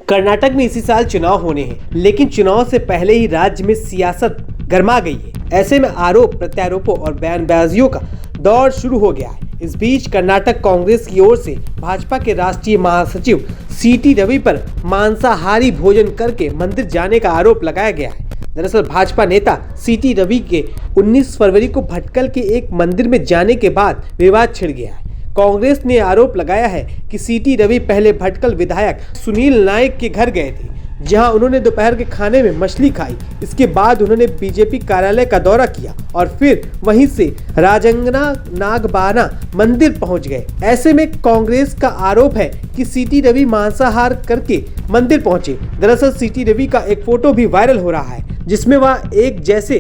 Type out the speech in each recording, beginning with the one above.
कर्नाटक में इसी साल चुनाव होने हैं, लेकिन चुनाव से पहले ही राज्य में सियासत गर्मा गई है। ऐसे में आरोप प्रत्यारोपों और बयानबाजियों का दौर शुरू हो गया है। इस बीच कर्नाटक कांग्रेस की ओर से भाजपा के राष्ट्रीय महासचिव सीटी रवि पर मांसाहारी भोजन करके मंदिर जाने का आरोप लगाया गया है। दरअसल भाजपा नेता सीटी रवि के 19 फरवरी को भटकल के एक मंदिर में जाने के बाद विवाद छिड़ गया है। कांग्रेस ने आरोप लगाया है कि सीटी रवि पहले भटकल विधायक सुनील नायक के घर गए थे, जहां उन्होंने दोपहर के खाने में मछली खाई। इसके बाद उन्होंने बीजेपी कार्यालय का दौरा किया और फिर वहीं से राजंगना नागबाना मंदिर पहुंच गए। ऐसे में कांग्रेस का आरोप है कि सीटी रवि मांसाहार करके मंदिर पहुंचे। दरअसल सीटी रवि का एक फोटो भी वायरल हो रहा है, जिसमें वह एक जैसे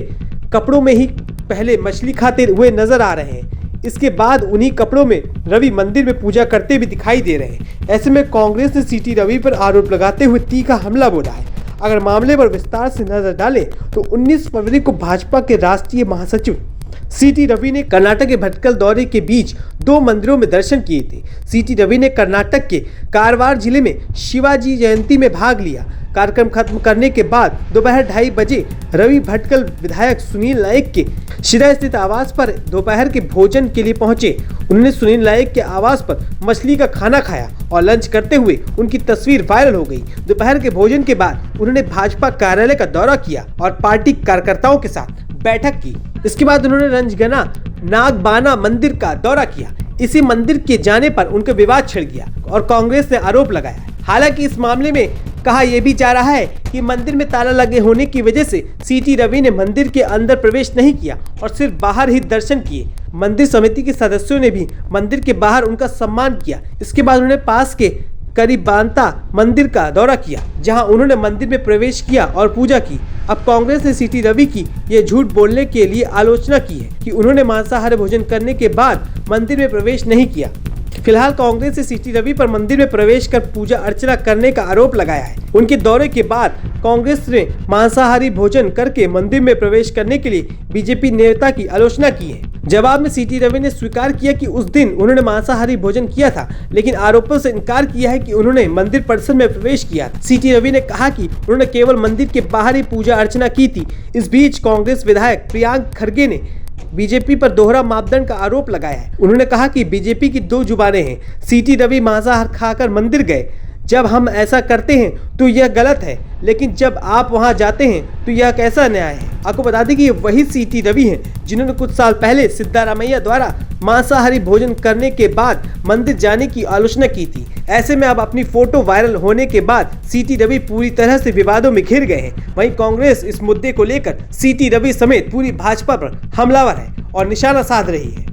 कपड़ों में ही पहले मछली खाते हुए नजर आ रहे हैं। इसके बाद उन्हीं कपड़ों में रवि मंदिर में पूजा करते भी दिखाई दे रहे हैं। ऐसे में कांग्रेस ने सीटी रवि पर आरोप लगाते हुए तीखा हमला बोला है। अगर मामले पर विस्तार से नजर डालें तो 19 फरवरी को भाजपा के राष्ट्रीय महासचिव सीटी रवि ने कर्नाटक के भटकल दौरे के बीच 2 मंदिरों में दर्शन किए थे। सीटी रवि ने कर्नाटक के कारवार जिले में शिवाजी जयंती में भाग लिया। कार्यक्रम खत्म करने के बाद दोपहर 2:30 बजे रवि भटकल विधायक सुनील नायक के शिरा स्थित आवास पर दोपहर के भोजन के लिए पहुंचे। उन्होंने सुनील नायक के आवास पर मछली का खाना खाया और लंच करते हुए उनकी तस्वीर वायरल हो गई। दोपहर के भोजन के बाद उन्होंने भाजपा कार्यालय का दौरा किया और पार्टी कार्यकर्ताओं के साथ बैठक की। इसके बाद उन्होंने रंजगना नागबाना मंदिर का दौरा किया। इसी मंदिर के जाने पर उनका विवाद छिड़ गया और कांग्रेस ने आरोप लगाया। हालांकि इस मामले में कहा यह भी जा रहा है कि मंदिर में ताला लगे होने की वजह से सीटी रवि ने मंदिर के अंदर प्रवेश नहीं किया और सिर्फ बाहर ही दर्शन किए। मंदिर समिति के सदस्यों ने भी मंदिर के बाहर उनका सम्मान किया। इसके बाद उन्होंने पास के करीबांता मंदिर का दौरा किया, जहां उन्होंने मंदिर में प्रवेश किया और पूजा की। अब कांग्रेस ने सीटी रवि की ये झूठ बोलने के लिए आलोचना की है कि उन्होंने मांसाहारी भोजन करने के बाद मंदिर में प्रवेश नहीं किया। फिलहाल कांग्रेस ने सीटी रवि पर मंदिर में प्रवेश कर पूजा अर्चना करने का आरोप लगाया है। उनके दौरे के बाद कांग्रेस ने मांसाहारी भोजन करके मंदिर में प्रवेश करने के लिए बीजेपी नेता की आलोचना की है। जवाब में सीटी रवि ने स्वीकार किया कि उस दिन उन्होंने मांसाहारी भोजन किया था, लेकिन आरोपों से इनकार किया है कि उन्होंने मंदिर परिसर में प्रवेश किया था। सीटी रवि ने कहा कि उन्होंने केवल मंदिर के बाहर ही पूजा अर्चना की थी। इस बीच कांग्रेस विधायक प्रियांक खड़गे ने बीजेपी पर दोहरा मापदंड का आरोप लगाया है। उन्होंने कहा कि बीजेपी की 2 जुबानें हैं। सीटी रवि मांसाहार खाकर मंदिर गए। जब हम ऐसा करते हैं तो यह गलत है, लेकिन जब आप वहां जाते हैं तो यह कैसा न्याय है। आपको बता दें कि ये वही सीटी रवि हैं जिन्होंने कुछ साल पहले सिद्धारामैया द्वारा मांसाहारी भोजन करने के बाद मंदिर जाने की आलोचना की थी। ऐसे में अब अपनी फोटो वायरल होने के बाद सीटी रवि पूरी तरह से विवादों में घिर गए हैं। वहीं कांग्रेस इस मुद्दे को लेकर सीटी रवि समेत पूरी भाजपा पर हमलावर है और निशाना साध रही है।